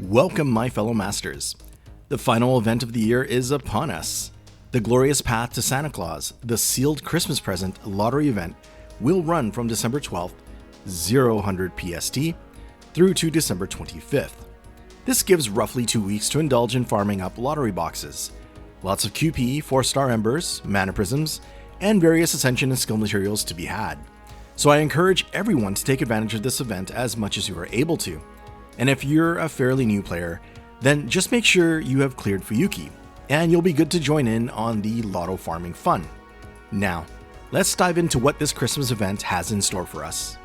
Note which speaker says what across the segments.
Speaker 1: Welcome, my fellow masters. The final event of the year is upon us. The Glorious Path to Santa Claus, the sealed Christmas present lottery event, will run from December 12th, 0000 PST, through to December 25th. This gives roughly 2 weeks to indulge in farming up lottery boxes. Lots of QP, 4-star embers, mana prisms, and various ascension and skill materials to be had. So I encourage everyone to take advantage of this event as much as you are able to. And if you're a fairly new player, then just make sure you have cleared Fuyuki, and you'll be good to join in on the lotto farming fun. Now, let's dive into what this Christmas event has in store for us.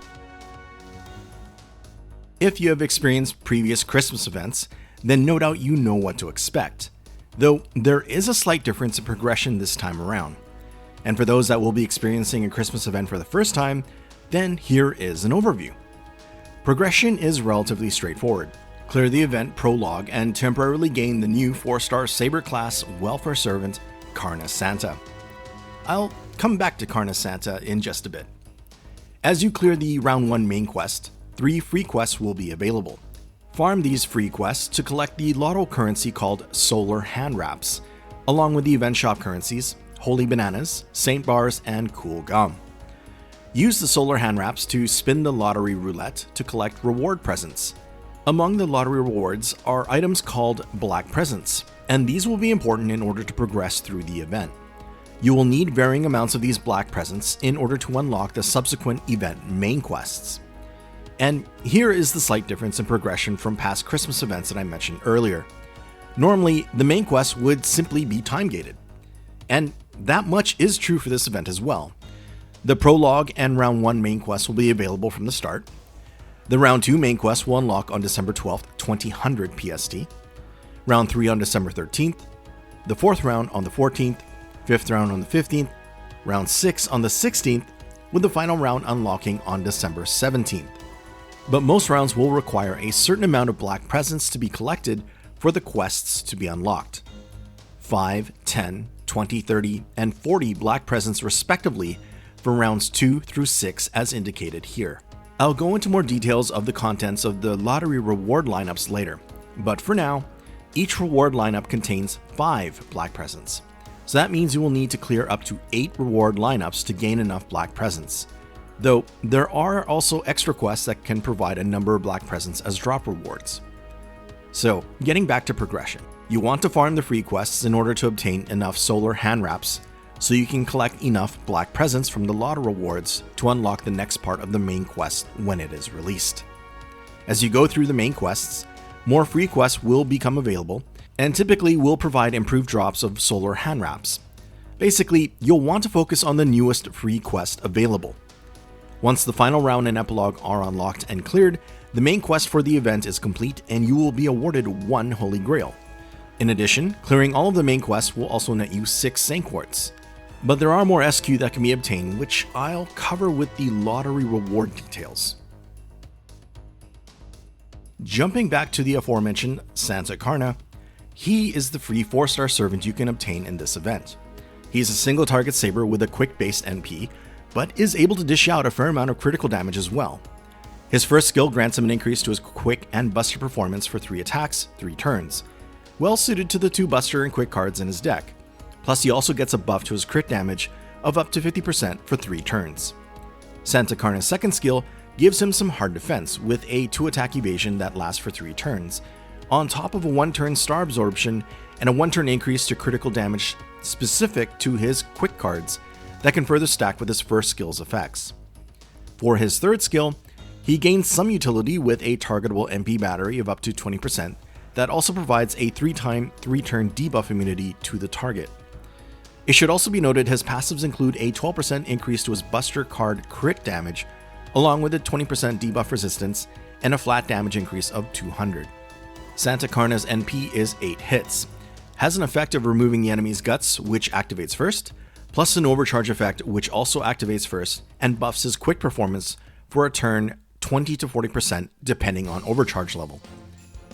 Speaker 1: If you have experienced previous Christmas events, then no doubt you know what to expect, though there is a slight difference in progression this time around. And for those that will be experiencing a Christmas event for the first time, then here is an overview. Progression is relatively straightforward. Clear the event prologue and temporarily gain the new 4-star Saber class Welfare Servant, Karna Santa. I'll come back to Karna Santa in just a bit. As you clear the round 1 main quest, 3 free quests will be available. Farm these free quests to collect the lotto currency called Solar Hand Wraps, along with the event shop currencies, Holy Bananas, Saint Bars, and Cool Gum. Use the Solar Hand Wraps to spin the lottery roulette to collect reward presents. Among the lottery rewards are items called Black Presents, and these will be important in order to progress through the event. You will need varying amounts of these Black Presents in order to unlock the subsequent event main quests. And here is the slight difference in progression from past Christmas events that I mentioned earlier. Normally, the main quest would simply be time-gated, and that much is true for this event as well. The prologue and round 1 main quests will be available from the start. The round 2 main quest will unlock on December 12th, 2000 PST. Round 3 on December 13th. The 4th round on the 14th. 5th round on the 15th. Round 6 on the 16th, with the final round unlocking on December 17th. But most rounds will require a certain amount of Black Presents to be collected for the quests to be unlocked. 5, 10, 20, 30, and 40 Black Presents respectively for rounds 2 through 6 as indicated here. I'll go into more details of the contents of the lottery reward lineups later, but for now, each reward lineup contains 5 Black Presents. So that means you will need to clear up to 8 reward lineups to gain enough Black Presents. Though there are also extra quests that can provide a number of Black Presents as drop rewards. So, getting back to progression, you want to farm the free quests in order to obtain enough Solar Hand Wraps so you can collect enough Black Presents from the lotto rewards to unlock the next part of the main quest when it is released. As you go through the main quests, more free quests will become available and typically will provide improved drops of Solar Hand Wraps. Basically, you'll want to focus on the newest free quest available. Once the final round and epilogue are unlocked and cleared, the main quest for the event is complete and you will be awarded 1 Holy Grail. In addition, clearing all of the main quests will also net you 6 Saint Quartz. But there are more SQ that can be obtained, which I'll cover with the lottery reward details. Jumping back to the aforementioned Santa Karna, he is the free 4-star servant you can obtain in this event. He is a single target saber with a quick base NP, but is able to dish out a fair amount of critical damage as well. His first skill grants him an increase to his quick and buster performance for 3 attacks, 3 turns, well suited to the 2 buster and quick cards in his deck. Plus he also gets a buff to his crit damage of up to 50% for 3 turns. Santa Karna's second skill gives him some hard defense with a 2-attack evasion that lasts for 3 turns, on top of a 1-turn star absorption and a 1-turn increase to critical damage specific to his quick cards that can further stack with his first skill's effects. For his third skill, he gains some utility with a targetable MP battery of up to 20% that also provides a 3-time 3-turn debuff immunity to the target. It should also be noted his passives include a 12% increase to his buster card crit damage, along with a 20% debuff resistance and a flat damage increase of 200. Santa Karna's NP is 8 hits, has an effect of removing the enemy's guts, which activates first, plus an overcharge effect which also activates first and buffs his quick performance for a turn 20 to 40% depending on overcharge level.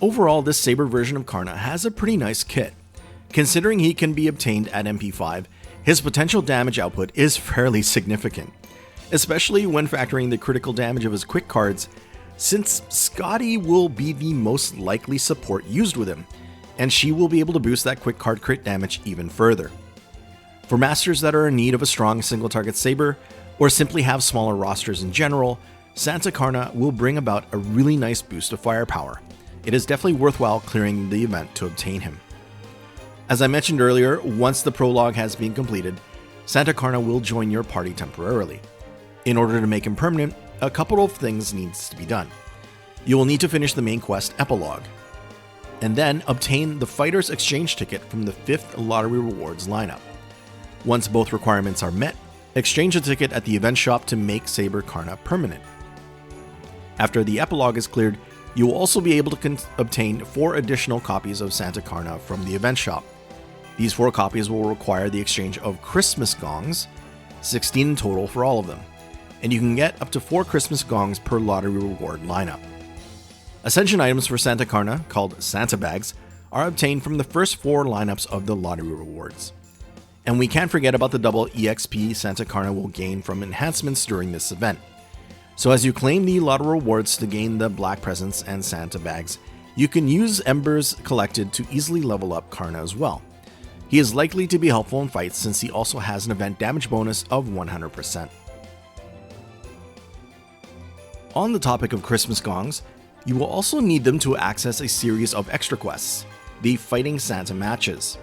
Speaker 1: Overall, this Saber version of Karna has a pretty nice kit. Considering he can be obtained at MP5, his potential damage output is fairly significant. Especially when factoring the critical damage of his quick cards, since Scotty will be the most likely support used with him, and she will be able to boost that quick card crit damage even further. For masters that are in need of a strong single target saber, or simply have smaller rosters in general, Santa Karna will bring about a really nice boost of firepower. It is definitely worthwhile clearing the event to obtain him. As I mentioned earlier, once the prologue has been completed, Santa Karna will join your party temporarily. In order to make him permanent, a couple of things needs to be done. You will need to finish the main quest epilogue, and then obtain the Fighter's Exchange ticket from the 5th Lottery Rewards lineup. Once both requirements are met, exchange a ticket at the event shop to make Saber Karna permanent. After the epilogue is cleared, you will also be able to obtain 4 additional copies of Santa Karna from the event shop. These 4 copies will require the exchange of Christmas gongs, 16 in total for all of them, and you can get up to 4 Christmas gongs per lottery reward lineup. Ascension items for Santa Karna, called Santa Bags, are obtained from the first 4 lineups of the lottery rewards. And we can't forget about the double EXP Santa Karna will gain from enhancements during this event. So as you claim the lottery rewards to gain the Black Presents and Santa Bags, you can use Embers collected to easily level up Karna as well. He is likely to be helpful in fights since he also has an event damage bonus of 100%. On the topic of Christmas gongs, you will also need them to access a series of extra quests, the Fighting Santa matches.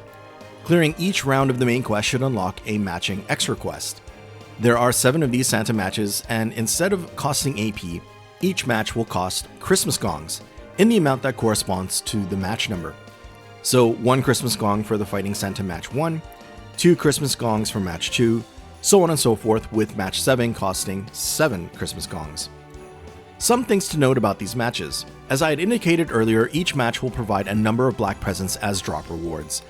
Speaker 1: Clearing each round of the main quest should unlock a matching extra quest. There are 7 of these Santa matches, and instead of costing AP, each match will cost Christmas gongs, in the amount that corresponds to the match number. So 1 Christmas gong for the Fighting Santa match 1, 2 Christmas gongs for match 2, so on and so forth, with match 7 costing 7 Christmas gongs. Some things to note about these matches. As I had indicated earlier, each match will provide a number of Black Presents as drop rewards,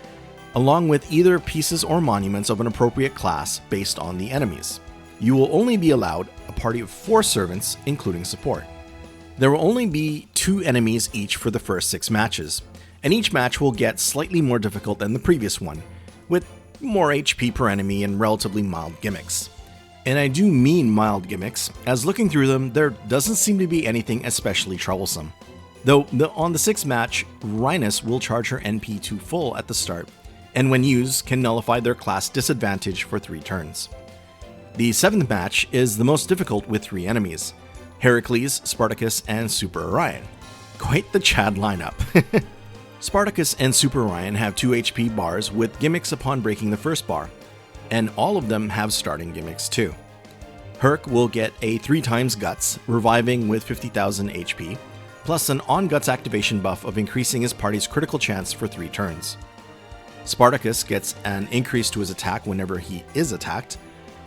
Speaker 1: along with either pieces or monuments of an appropriate class based on the enemies. You will only be allowed a party of 4 servants, including support. There will only be 2 enemies each for the first 6 matches, and each match will get slightly more difficult than the previous one, with more HP per enemy and relatively mild gimmicks. And I do mean mild gimmicks, as looking through them, there doesn't seem to be anything especially troublesome. Though on the 6th match, Rhinus will charge her NP to full at the start, and when used, can nullify their class disadvantage for 3 turns. The 7th match is the most difficult with 3 enemies: Heracles, Spartacus, and Super Orion. Quite the Chad lineup. Spartacus and Super Orion have 2 HP bars with gimmicks upon breaking the first bar, and all of them have starting gimmicks too. Herc will get a 3 times Guts, reviving with 50,000 HP, plus an on-Guts activation buff of increasing his party's critical chance for 3 turns. Spartacus gets an increase to his attack whenever he is attacked,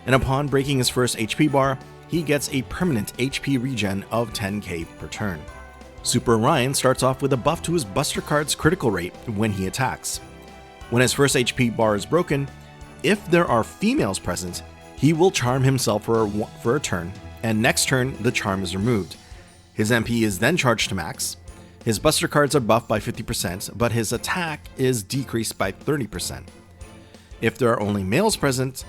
Speaker 1: and upon breaking his first HP bar, he gets a permanent HP regen of 10k per turn. Super Orion starts off with a buff to his Buster card's critical rate when he attacks. When his first HP bar is broken, if there are females present, he will charm himself for a turn, and next turn the charm is removed. His MP is then charged to max. His Buster cards are buffed by 50%, but his attack is decreased by 30%. If there are only males present,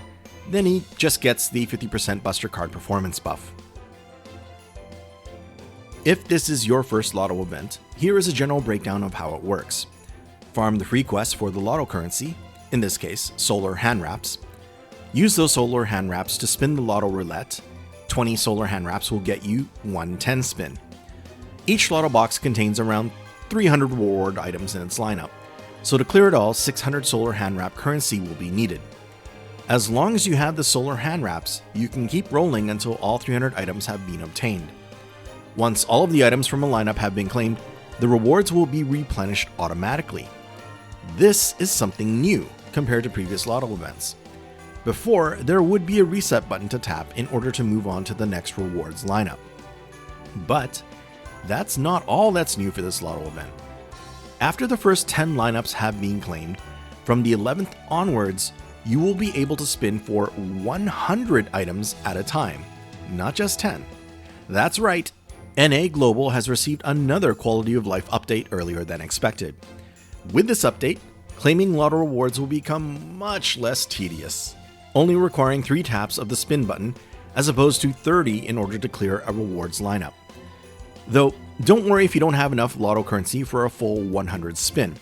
Speaker 1: then he just gets the 50% Buster card performance buff. If this is your first Lotto event, here is a general breakdown of how it works. Farm the free quests for the Lotto currency, in this case, solar hand wraps. Use those solar hand wraps to spin the Lotto roulette. 20 solar hand wraps will get you 1 10 spin. Each Lotto box contains around 300 reward items in its lineup, so to clear it all, 600 solar hand wrap currency will be needed. As long as you have the solar hand wraps, you can keep rolling until all 300 items have been obtained. Once all of the items from a lineup have been claimed, the rewards will be replenished automatically. This is something new compared to previous Lotto events. Before, there would be a reset button to tap in order to move on to the next rewards lineup. But that's not all that's new for this Lotto event. After the first 10 lineups have been claimed, from the 11th onwards, you will be able to spin for 100 items at a time, not just 10. That's right, NA Global has received another quality of life update earlier than expected. With this update, claiming Lotto rewards will become much less tedious, only requiring 3 taps of the spin button as opposed to 30 in order to clear a rewards lineup. Though, don't worry if you don't have enough Lotto currency for a full 100 spin.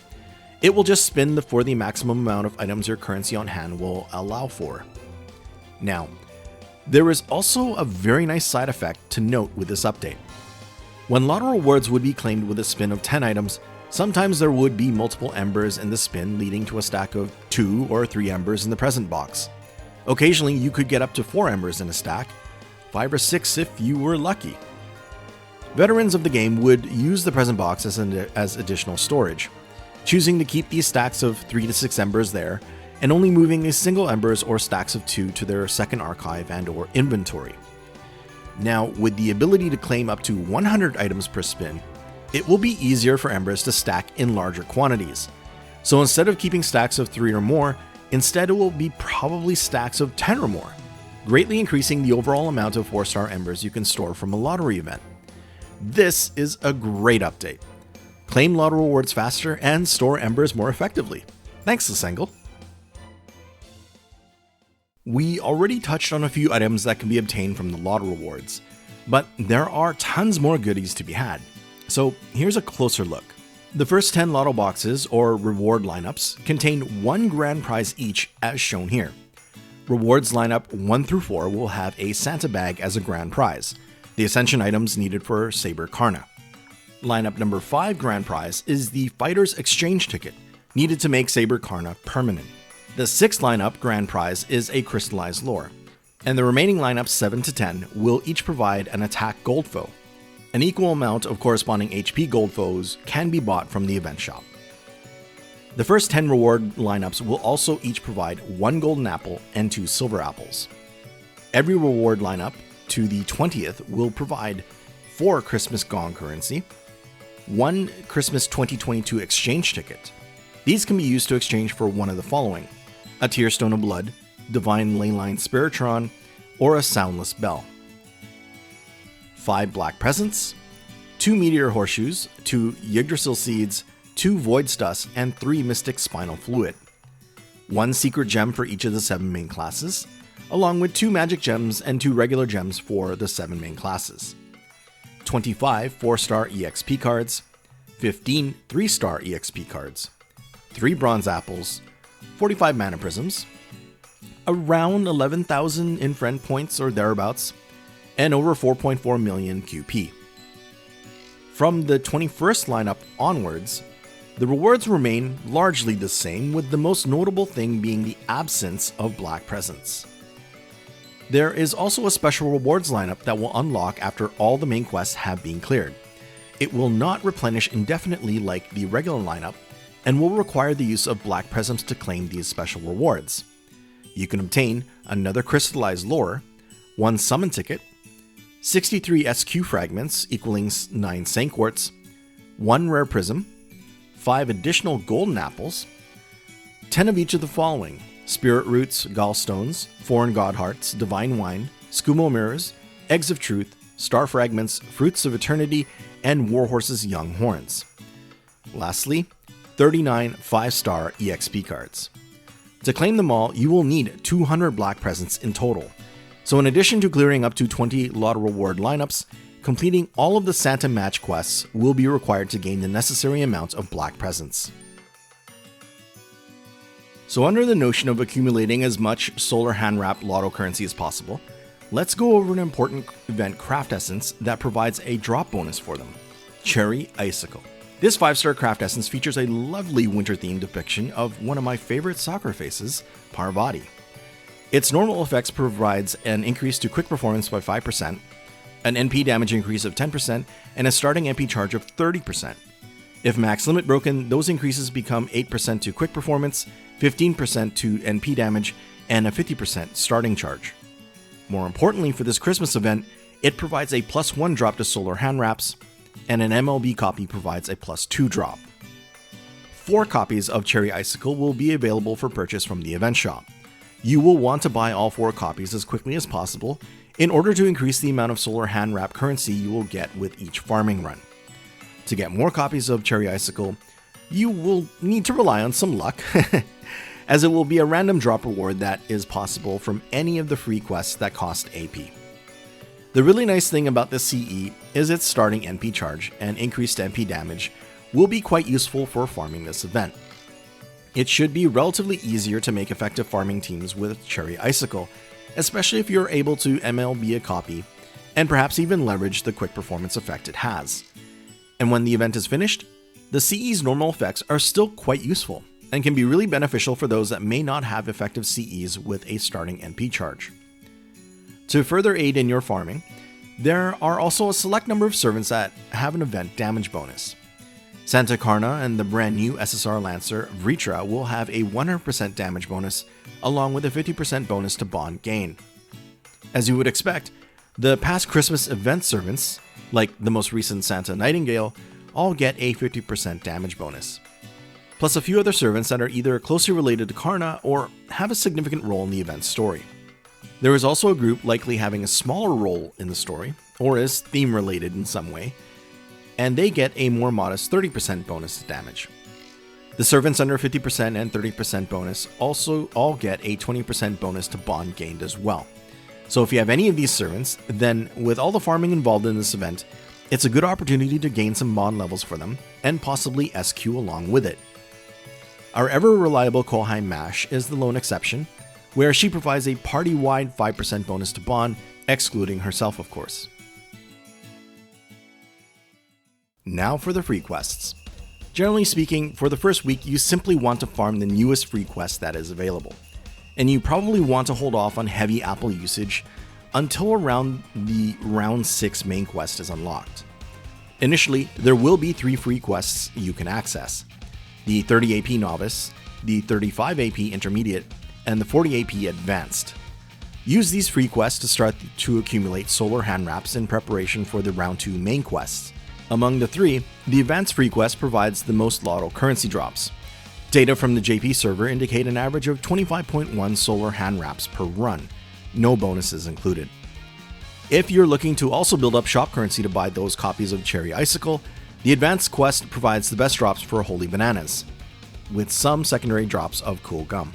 Speaker 1: It will just spin for the maximum amount of items your currency on hand will allow for. Now, there is also a very nice side effect to note with this update. When Lotto rewards would be claimed with a spin of 10 items, sometimes there would be multiple embers in the spin, leading to a stack of 2 or 3 embers in the present box. Occasionally, you could get up to 4 embers in a stack, 5 or 6 if you were lucky. Veterans of the game would use the present box as additional storage, choosing to keep these stacks of 3 to 6 embers there, and only moving these single embers or stacks of 2 to their second archive and/or inventory. Now, with the ability to claim up to 100 items per spin, it will be easier for embers to stack in larger quantities. So instead of keeping stacks of 3 or more, instead it will be probably stacks of 10 or more, greatly increasing the overall amount of 4-star embers you can store from a lottery event. This is a great update. Claim Lotto rewards faster and store embers more effectively. Thanks, Lasengle. We already touched on a few items that can be obtained from the Lotto rewards, but there are tons more goodies to be had. So here's a closer look. The first 10 Lotto boxes, or reward lineups, contain one grand prize each as shown here. Rewards lineup 1 through 4 will have a Santa bag as a grand prize, the Ascension items needed for Saber Karna. Lineup number 5 grand prize is the Fighter's Exchange ticket, needed to make Saber Karna permanent. The 6th lineup grand prize is a Crystallized Lore, and the remaining lineups 7 to 10 will each provide an Attack Gold Foe. An equal amount of corresponding HP Gold Foes can be bought from the event shop. The first 10 reward lineups will also each provide 1 golden apple and 2 silver apples. Every reward lineup to the 20th will provide 4 Christmas Gong currency, 1 Christmas 2022 exchange ticket. These can be used to exchange for one of the following: a Tearstone of Blood, Divine Leyline Spiritron, or a Soundless Bell. 5 Black Presents, 2 Meteor Horseshoes, 2 Yggdrasil Seeds, 2 Void's Dust, and 3 Mystic Spinal Fluid. 1 Secret Gem for each of the 7 main classes, along with 2 Magic Gems and 2 regular gems for the 7 main classes. 25 4-star EXP cards, 15 3-star EXP cards, 3 Bronze Apples, 45 Mana Prisms, around 11,000 in-friend points or thereabouts, and over 4.4 million QP. From the 21st lineup onwards, the rewards remain largely the same, with the most notable thing being the absence of Black Presents. There is also a special rewards lineup that will unlock after all the main quests have been cleared. It will not replenish indefinitely like the regular lineup, and will require the use of Black Presents to claim these special rewards. You can obtain another Crystallized Lore, 1 Summon Ticket, 63 SQ Fragments equaling 9 Saint Quartz, 1 Rare Prism, 5 additional Golden Apples, 10 of each of the following: Spirit Roots, Gallstones, Foreign God Hearts, Divine Wine, Skumo Mirrors, Eggs of Truth, Star Fragments, Fruits of Eternity, and Warhorse's Young Horns. Lastly, 39 5-star EXP cards. To claim them all, you will need 200 Black Presents in total. So in addition to clearing up to 20 Lotto reward lineups, completing all of the Santa match quests will be required to gain the necessary amount of Black Presents. So under the notion of accumulating as much solar hand-wrapped Lotto currency as possible, let's go over an important event craft essence that provides a drop bonus for them: Cherry Icicle. This 5-star craft essence features a lovely winter-themed depiction of one of my favorite soccer faces, Parvati. Its normal effects provides an increase to quick performance by 5%, an NP damage increase of 10%, and a starting NP charge of 30%. If max limit broken, those increases become 8% to quick performance, 15% to NP damage, and a 50% starting charge. More importantly, for this Christmas event, it provides a +1 drop to solar hand wraps, and an MLB copy provides a +2 drop. 4 copies of Cherry Icicle will be available for purchase from the event shop. You will want to buy all 4 copies as quickly as possible in order to increase the amount of solar hand wrap currency you will get with each farming run. To get more copies of Cherry Icicle, you will need to rely on some luck, as it will be a random drop reward that is possible from any of the free quests that cost AP. The really nice thing about the CE is its starting NP charge and increased NP damage will be quite useful for farming this event. It should be relatively easier to make effective farming teams with Cherry Icicle, especially if you're able to MLB a copy and perhaps even leverage the quick performance effect it has. And when the event is finished, the CE's normal effects are still quite useful and can be really beneficial for those that may not have effective CEs with a starting NP charge. To further aid in your farming, there are also a select number of servants that have an event damage bonus. Santa Claus and the brand new SSR Lancer Vritra will have a 100% damage bonus along with a 50% bonus to bond gain. As you would expect, the past Christmas event servants, like the most recent Santa Nightingale, all get a 50% damage bonus. Plus a few other servants that are either closely related to Karna or have a significant role in the event's story. There is also a group likely having a smaller role in the story, or is theme related in some way, and they get a more modest 30% bonus to damage. The servants under 50% and 30% bonus also all get a 20% bonus to bond gained as well. So if you have any of these servants, then with all the farming involved in this event, it's a good opportunity to gain some bond levels for them, and possibly SQ along with it. Our ever-reliable Kolheim Mash is the lone exception, where she provides a party-wide 5% bonus to bond, excluding herself of course. Now for the free quests. Generally speaking, for the first week you simply want to farm the newest free quest that is available, and you probably want to hold off on heavy apple usage until around the round 6 main quest is unlocked. Initially, there will be 3 free quests you can access: the 30 AP Novice, the 35 AP Intermediate, and the 40 AP Advanced. Use these free quests to start to accumulate solar hand wraps in preparation for the round 2 main quests. Among the 3, the Advanced free quest provides the most LOTTO currency drops. Data from the JP server indicate an average of 25.1 solar hand wraps per run, no bonuses included. If you're looking to also build up shop currency to buy those copies of Cherry Icicle, the Advanced quest provides the best drops for Holy Bananas, with some secondary drops of Cool Gum.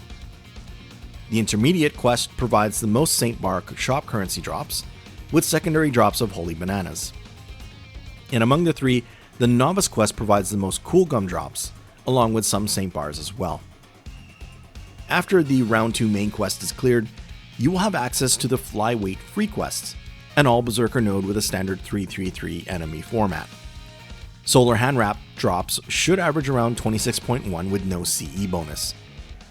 Speaker 1: The Intermediate quest provides the most Saint Bar shop currency drops, with secondary drops of Holy Bananas. And among the 3, the Novice quest provides the most Cool Gum drops, along with some Saint Bars as well. After the round 2 main quest is cleared, you will have access to the Flyweight free quests, an all Berserker node with a standard 333 enemy format. Solar hand wrap drops should average around 26.1 with no CE bonus.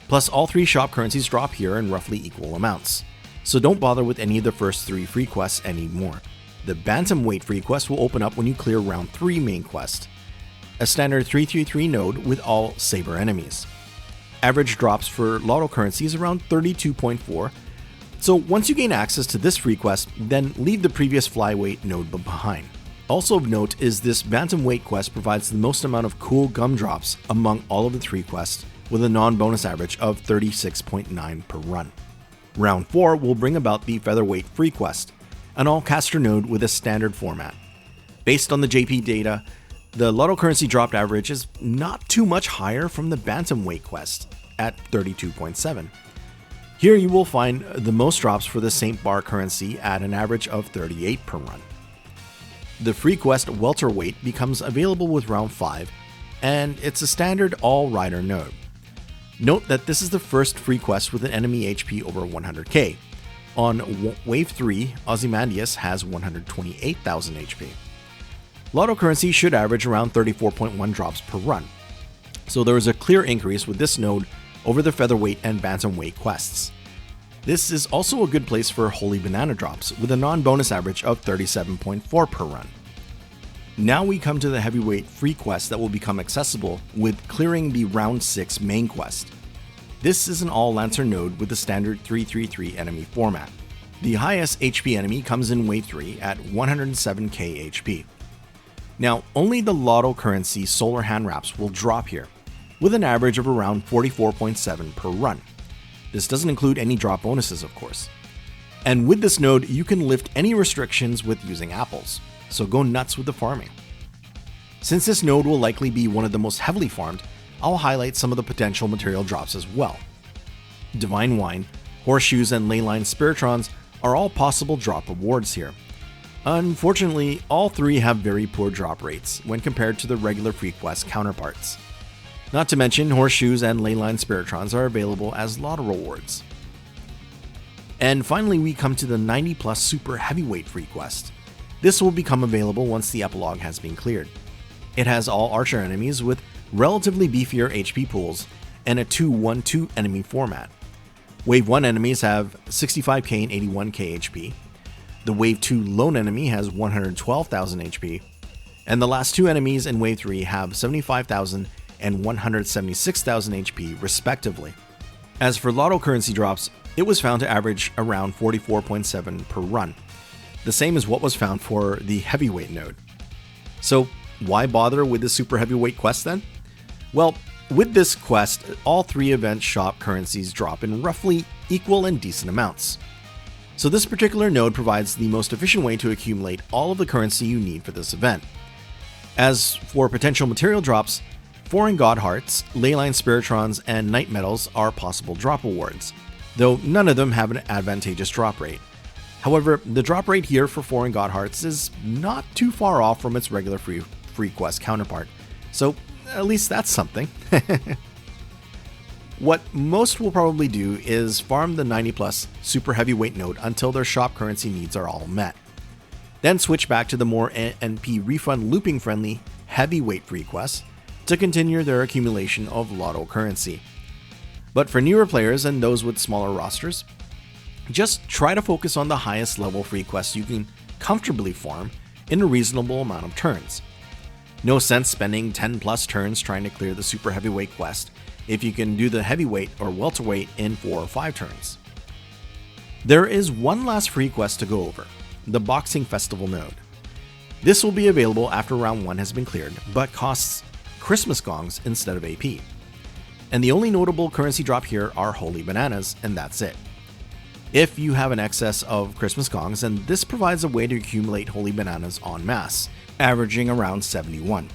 Speaker 1: Plus, all 3 shop currencies drop here in roughly equal amounts, so don't bother with any of the first 3 free quests anymore. The Bantamweight free quest will open up when you clear round 3 main quest, a standard 333 node with all Saber enemies. Average drops for LOTTO currency is around 32.4, so once you gain access to this free quest, then leave the previous Flyweight node behind. Also of note is this Bantamweight quest provides the most amount of Cool Gum drops among all of the 3 quests, with a non-bonus average of 36.9 per run. Round 4 will bring about the Featherweight free quest, an all-caster node with a standard format. Based on the JP data, the LOTTO currency dropped average is not too much higher from the Bantamweight quest at 32.7. Here you will find the most drops for the Saint Bar currency at an average of 38 per run. The free quest Welterweight becomes available with round 5, and it's a standard all-rider node. Note that this is the first free quest with an enemy HP over 100k. On Wave 3, Ozymandias has 128,000 HP. LOTTO currency should average around 34.1 drops per run, so there is a clear increase with this node over the Featherweight and Bantamweight quests. This is also a good place for Holy Banana drops, with a non-bonus average of 37.4 per run. Now we come to the Heavyweight free quest that will become accessible with clearing the Round 6 main quest. This is an all-Lancer node with the standard 333 enemy format. The highest HP enemy comes in Wave 3 at 107k HP. Now, only the LOTTO currency Solar Hand Wraps will drop here, with an average of around 44.7 per run. This doesn't include any drop bonuses, of course. And with this node, you can lift any restrictions with using apples, so go nuts with the farming. Since this node will likely be one of the most heavily farmed, I'll highlight some of the potential material drops as well. Divine Wine, Horseshoes, and Leyline Spiritrons are all possible drop rewards here. Unfortunately, all three have very poor drop rates when compared to the regular free quest counterparts. Not to mention, horseshoes and leyline spiritrons are available as LOTTO rewards. And finally, we come to the 90 plus super heavyweight free quest. This will become available once the epilogue has been cleared. It has all archer enemies with relatively beefier HP pools and a 2-1-2 enemy format. Wave 1 enemies have 65k and 81k HP. The Wave 2 lone enemy has 112,000 HP. And the last two enemies in Wave 3 have 75,000 and 176,000 HP respectively. As for LOTTO currency drops, it was found to average around 44.7 per run, the same as what was found for the heavyweight node. So why bother with the super heavyweight quest then? Well, with this quest, all three event shop currencies drop in roughly equal and decent amounts. So this particular node provides the most efficient way to accumulate all of the currency you need for this event. As for potential material drops, foreign god hearts, leyline spiritrons, and night metals are possible drop awards, though none of them have an advantageous drop rate. However, the drop rate here for foreign god hearts is not too far off from its regular free quest counterpart, so at least that's something. What most will probably do is farm the 90 plus super heavyweight node until their shop currency needs are all met. Then switch back to the more NP refund looping friendly heavyweight free quests to continue their accumulation of LOTTO currency. But for newer players and those with smaller rosters, just try to focus on the highest level free quests you can comfortably farm in a reasonable amount of turns. No sense spending 10 plus turns trying to clear the super heavyweight quest if you can do the heavyweight or welterweight in 4 or 5 turns. There is one last free quest to go over, the Boxing Festival node. This will be available after round 1 has been cleared, but costs Christmas gongs instead of AP. And the only notable currency drop here are holy bananas, and that's it. If you have an excess of Christmas gongs, then this provides a way to accumulate holy bananas en masse, averaging around 71.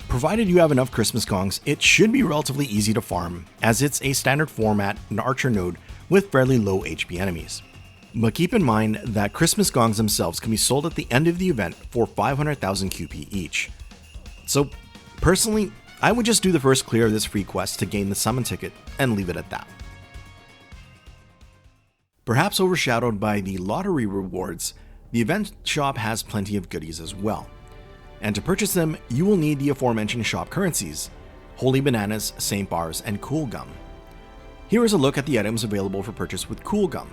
Speaker 1: Provided you have enough Christmas gongs, it should be relatively easy to farm, as it's a standard format and archer node with fairly low HP enemies. But keep in mind that Christmas gongs themselves can be sold at the end of the event for 500,000 QP each. So personally, I would just do the first clear of this free quest to gain the summon ticket and leave it at that. Perhaps overshadowed by the lottery rewards, the event shop has plenty of goodies as well. And to purchase them, you will need the aforementioned shop currencies, Holy Bananas, Saint Bars, and Cool Gum. Here is a look at the items available for purchase with Cool Gum.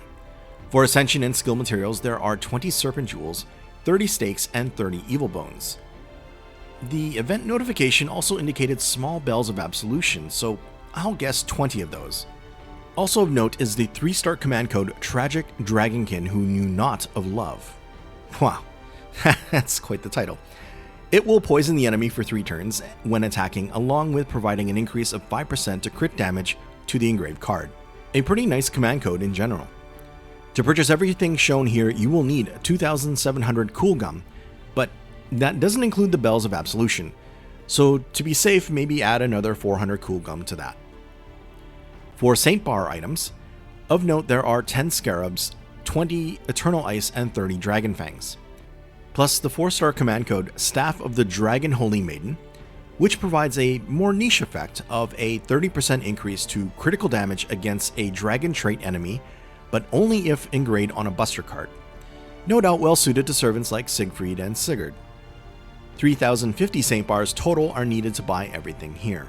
Speaker 1: For Ascension and Skill materials, there are 20 Serpent Jewels, 30 Stakes, and 30 Evil Bones. The event notification also indicated small bells of absolution, so I'll guess 20 of those. Also of note is the 3-star command code Tragic Dragonkin Who Knew Not of Love. Wow, that's quite the title. It will poison the enemy for 3 turns when attacking, along with providing an increase of 5% to crit damage to the engraved card. A pretty nice command code in general. To purchase everything shown here, you will need 2,700 Cool Gum, but that doesn't include the Bells of Absolution, so to be safe, maybe add another 400 Cool Gum to that. For Saint Bar items, of note there are 10 Scarabs, 20 Eternal Ice, and 30 Dragon Fangs. Plus the 4-star command code Staff of the Dragon Holy Maiden, which provides a more niche effect of a 30% increase to critical damage against a dragon trait enemy, but only if engraved on a buster card. No doubt well suited to servants like Siegfried and Sigurd. 3,050 Saint Bars total are needed to buy everything here.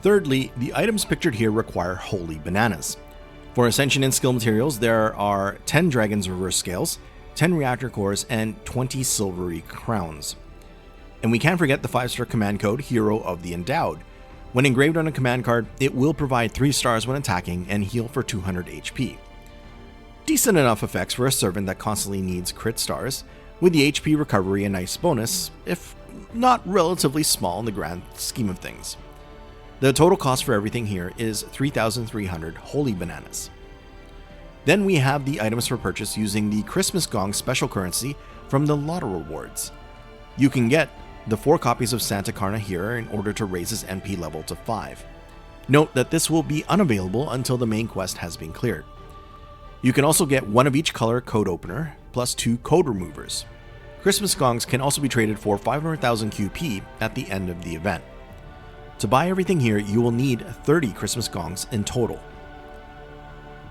Speaker 1: Thirdly, the items pictured here require Holy Bananas. For Ascension and Skill materials, there are 10 Dragon's Reverse Scales, 10 Reactor Cores, and 20 Silvery Crowns. And we can't forget the 5-star command code Hero of the Endowed. When engraved on a command card, it will provide 3 stars when attacking and heal for 200 HP. Decent enough effects for a servant that constantly needs crit stars, with the HP recovery a nice bonus, if not relatively small in the grand scheme of things. The total cost for everything here is 3,300 Holy Bananas. Then we have the items for purchase using the Christmas Gong special currency from the LOTTO rewards. You can get the 4 copies of Santa Carna here in order to raise his NP level to 5. Note that this will be unavailable until the main quest has been cleared. You can also get one of each color code opener, +2 code removers. Christmas gongs can also be traded for 500,000 QP at the end of the event. To buy everything here, you will need 30 Christmas gongs in total.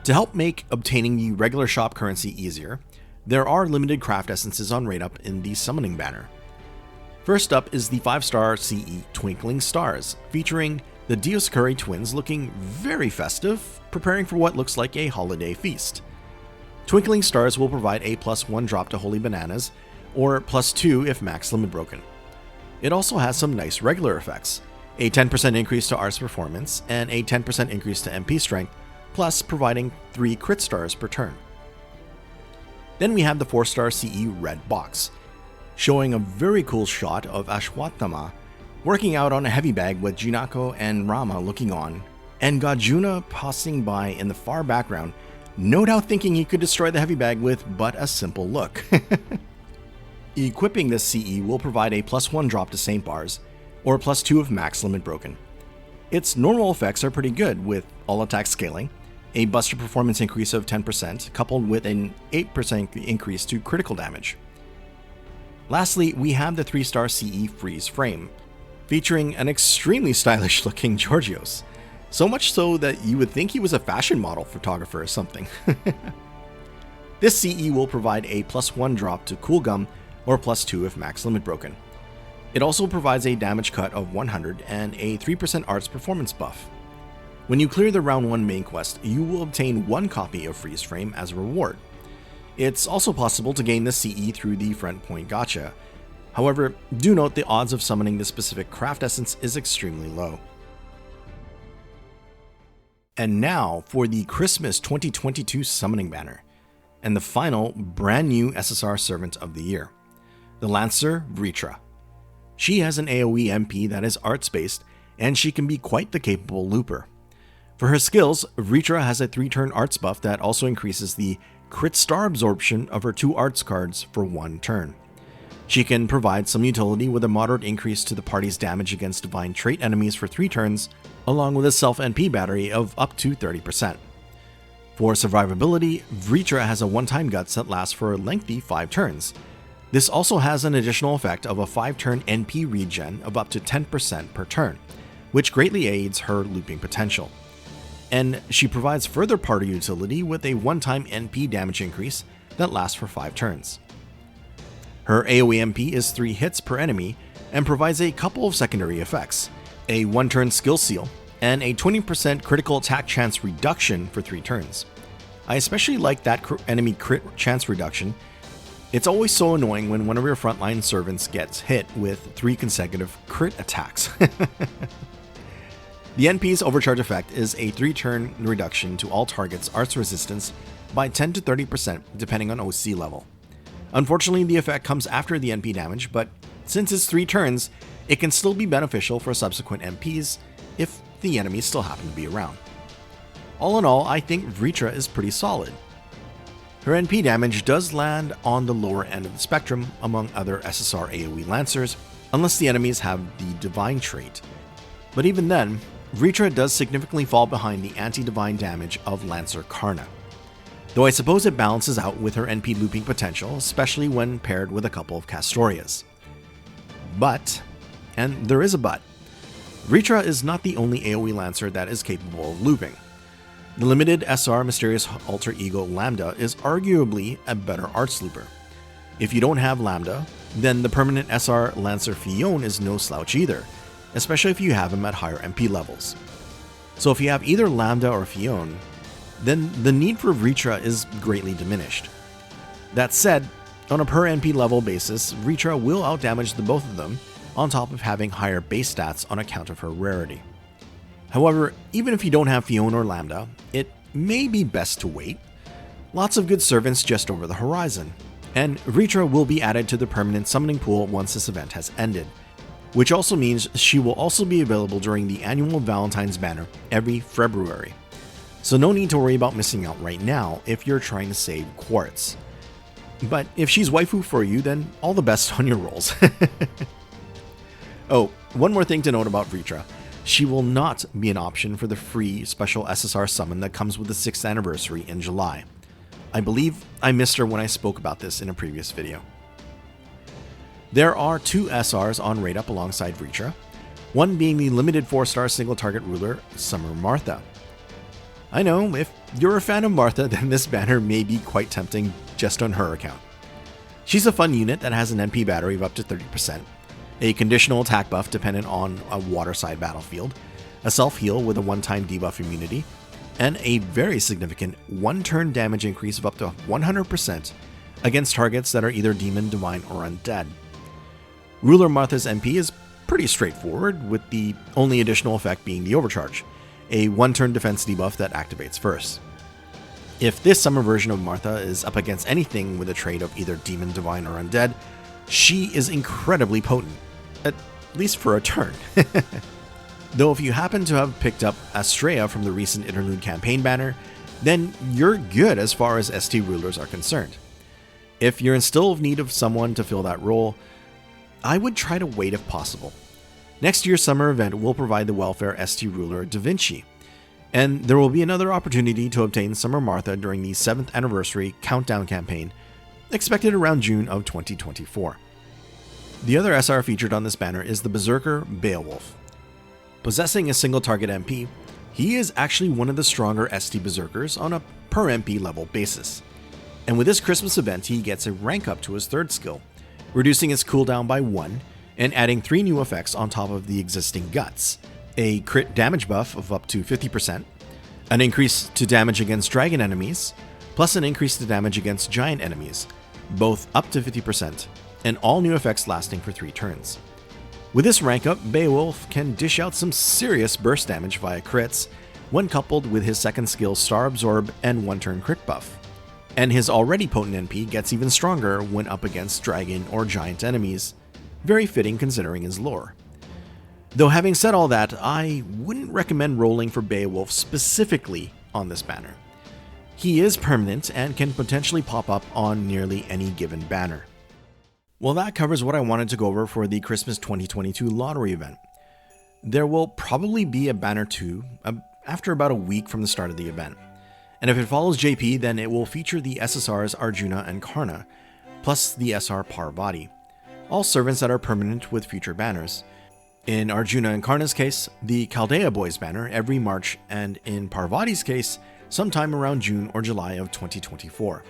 Speaker 1: To help make obtaining the regular shop currency easier, there are limited craft essences on rate up in the summoning banner. First up is the 5-star CE Twinkling Stars, featuring the Dioscuri twins looking very festive, preparing for what looks like a holiday feast. Twinkling Stars will provide a +1 drop to Holy Bananas, or +2 if max limit broken. It also has some nice regular effects, a 10% increase to Arts Performance and a 10% increase to MP Strength, plus providing 3 crit stars per turn. Then we have the 4-star CE Red Box, showing a very cool shot of Ashwatthama working out on a heavy bag with Jinako and Rama looking on, and Gajuna passing by in the far background, no doubt thinking he could destroy the heavy bag with but a simple look. Equipping this CE will provide a +1 drop to Saint Bars, or +2 if max limit broken. Its normal effects are pretty good, with all attack scaling, a Buster Performance increase of 10%, coupled with an 8% increase to critical damage. Lastly, we have the 3-star CE Freeze Frame, featuring an extremely stylish looking Georgios, so much so that you would think he was a fashion model photographer or something. This CE will provide a +1 drop to Cool Gum, or +2 if max limit broken. It also provides a damage cut of 100 and a 3% Arts Performance buff. When you clear the round 1 main quest, you will obtain 1 copy of Freeze Frame as a reward. It's also possible to gain this CE through the Front Point Gacha. However, do note the odds of summoning this specific craft essence is extremely low. And now for the Christmas 2022 summoning banner, and the final brand new SSR Servant of the Year, the Lancer Vritra. She has an AoE MP that is arts based, and she can be quite the capable looper. For her skills, Vritra has a 3-turn arts buff that also increases the crit star absorption of her 2 arts cards for 1 turn. She can provide some utility with a moderate increase to the party's damage against divine trait enemies for 3 turns, along with a self-NP battery of up to 30%. For survivability, Vritra has a one-time guts that lasts for a lengthy 5 turns. This also has an additional effect of a 5-turn NP regen of up to 10% per turn, which greatly aids her looping potential. And she provides further party utility with a one-time NP damage increase that lasts for 5 turns. Her AoE MP is 3 hits per enemy and provides a couple of secondary effects, a 1-turn skill seal, and a 20% critical attack chance reduction for 3 turns. I especially like that enemy crit chance reduction. It's always so annoying when one of your frontline servants gets hit with 3 consecutive crit attacks. The NP's overcharge effect is a 3-turn reduction to all targets' arts resistance by 10 to 30% depending on OC level. Unfortunately, the effect comes after the NP damage, but since it's 3 turns, it can still be beneficial for subsequent NPs if the enemies still happen to be around. All in all, I think Vritra is pretty solid. Her NP damage does land on the lower end of the spectrum among other SSR AoE Lancers, unless the enemies have the Divine trait. But even then, Vritra does significantly fall behind the anti-divine damage of Lancer Karna, though I suppose it balances out with her NP looping potential, especially when paired with a couple of Castorias. But, and there is a but, Vritra is not the only AoE Lancer that is capable of looping. The limited SR Mysterious Alter Ego Lambda is arguably a better arts looper. If you don't have Lambda, then the permanent SR Lancer Fion is no slouch either, especially if you have him at higher MP levels. So if you have either Lambda or Fion, then the need for Vritra is greatly diminished. That said, on a per NP level basis, Vritra will outdamage the both of them, on top of having higher base stats on account of her rarity. However, even if you don't have Fion or Lambda, it may be best to wait. Lots of good servants just over the horizon, and Vritra will be added to the permanent summoning pool once this event has ended, which also means she will also be available during the annual Valentine's banner every February. So no need to worry about missing out right now if you're trying to save quartz. But if she's waifu for you, then all the best on your rolls. Oh, one more thing to note about Vritra. She will not be an option for the free special SSR summon that comes with the 6th anniversary in July. I believe I missed her when I spoke about this in a previous video. There are 2 SRs on raid up alongside Vritra, one being the limited 4-star single target ruler, Summer Martha. I know, if you're a fan of Martha, then this banner may be quite tempting just on her account. She's a fun unit that has an NP battery of up to 30%, a conditional attack buff dependent on a waterside battlefield, a self-heal with a one-time debuff immunity, and a very significant 1-turn damage increase of up to 100% against targets that are either demon, divine, or undead. Ruler Martha's NP is pretty straightforward, with the only additional effect being the overcharge, a 1-turn defense debuff that activates first. If this summer version of Martha is up against anything with a trait of either demon, divine, or undead, she is incredibly potent, at least for a turn. Though if you happen to have picked up Astrea from the recent Interlude campaign banner, then you're good as far as ST rulers are concerned. If you're in still need of someone to fill that role, I would try to wait if possible. Next year's summer event will provide the welfare ST ruler Da Vinci, and there will be another opportunity to obtain Summer Martha during the 7th anniversary countdown campaign, expected around June of 2024. The other SR featured on this banner is the Berserker Beowulf. Possessing a single target MP, he is actually one of the stronger ST Berserkers on a per MP level basis. And with this Christmas event, he gets a rank up to his 3rd skill, reducing its cooldown by 1 and adding 3 new effects on top of the existing guts. A crit damage buff of up to 50%, an increase to damage against dragon enemies, plus an increase to damage against giant enemies, both up to 50%, and all new effects lasting for 3 turns. With this rank up, Beowulf can dish out some serious burst damage via crits, when coupled with his 2nd skill Star Absorb and 1-turn crit buff. And his already potent NP gets even stronger when up against dragon or giant enemies, very fitting considering his lore. Though having said all that, I wouldn't recommend rolling for Beowulf specifically on this banner. He is permanent and can potentially pop up on nearly any given banner. Well, that covers what I wanted to go over for the Christmas 2022 lottery event. There will probably be a banner 2 after about a week from the start of the event. And if it follows JP, then it will feature the SSRs Arjuna and Karna, plus the SR Parvati, all servants that are permanent with future banners. In Arjuna and Karna's case, the Chaldea Boys banner every March, and in Parvati's case, sometime around June or July of 2024.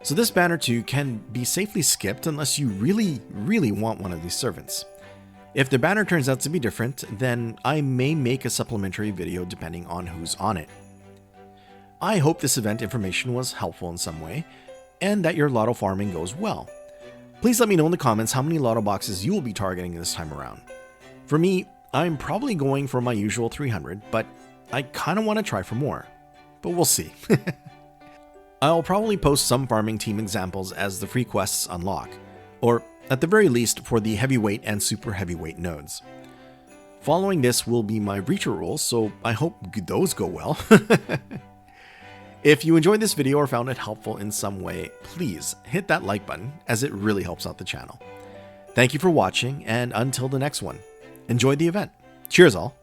Speaker 1: So this banner 2 can be safely skipped unless you really want one of these servants. If the banner turns out to be different, then I may make a supplementary video depending on who's on it. I hope this event information was helpful in some way, and that your lotto farming goes well. Please let me know in the comments how many lotto boxes you will be targeting this time around. For me, I'm probably going for my usual 300, but I kind of want to try for more. But we'll see. I'll probably post some farming team examples as the free quests unlock, or at the very least for the heavyweight and super heavyweight nodes. Following this will be my Vritra rules, so I hope those go well. If you enjoyed this video or found it helpful in some way, please hit that like button, as it really helps out the channel. Thank you for watching, and until the next one, enjoy the event. Cheers all!